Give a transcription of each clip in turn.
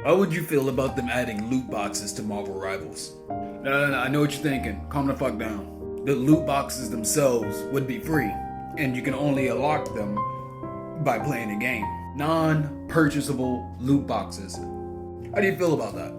How would you feel about them adding loot boxes to Marvel Rivals? No, I know what you're thinking. Calm the fuck down. The loot boxes themselves would be free, and you can only unlock them by playing a game. Non-purchasable loot boxes. How do you feel about that?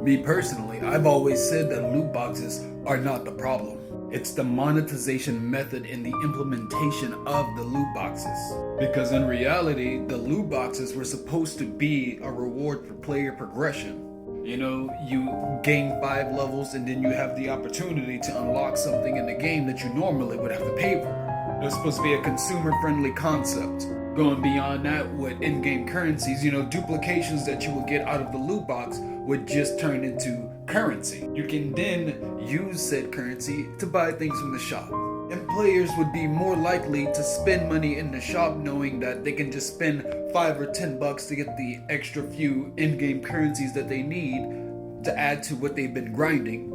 Me personally, I've always said that loot boxes are not the problem. It's the monetization method in the implementation of the loot boxes. Because in reality, the loot boxes were supposed to be a reward for player progression. You know, you gain 5 levels and then you have the opportunity to unlock something in the game that you normally would have to pay for. It was supposed to be a consumer-friendly concept. Going beyond that with in-game currencies, duplications that you would get out of the loot box would just turn into currency. You can then use said currency to buy things from the shop. And players would be more likely to spend money in the shop knowing that they can just spend $5 or $10 to get the extra few in-game currencies that they need to add to what they've been grinding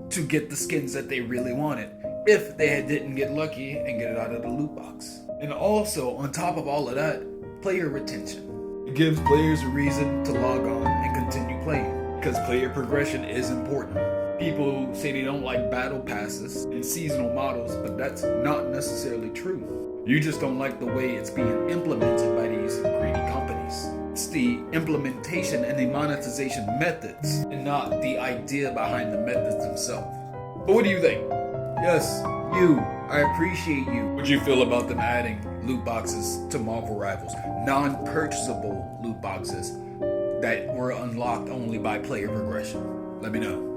to get the skins that they really wanted, if they didn't get lucky and get it out of the loot box. And also, on top of all of that, player retention. It gives players a reason to log on and continue playing, because player progression is important. People say they don't like battle passes and seasonal models, but that's not necessarily true. You just don't like the way it's being implemented by these greedy companies. It's the implementation and the monetization methods, and not the idea behind the methods themselves. But what do you think? Yes, you. I appreciate you. What do you feel about them adding loot boxes to Marvel Rivals? Non-purchasable loot boxes that were unlocked only by player progression. Let me know.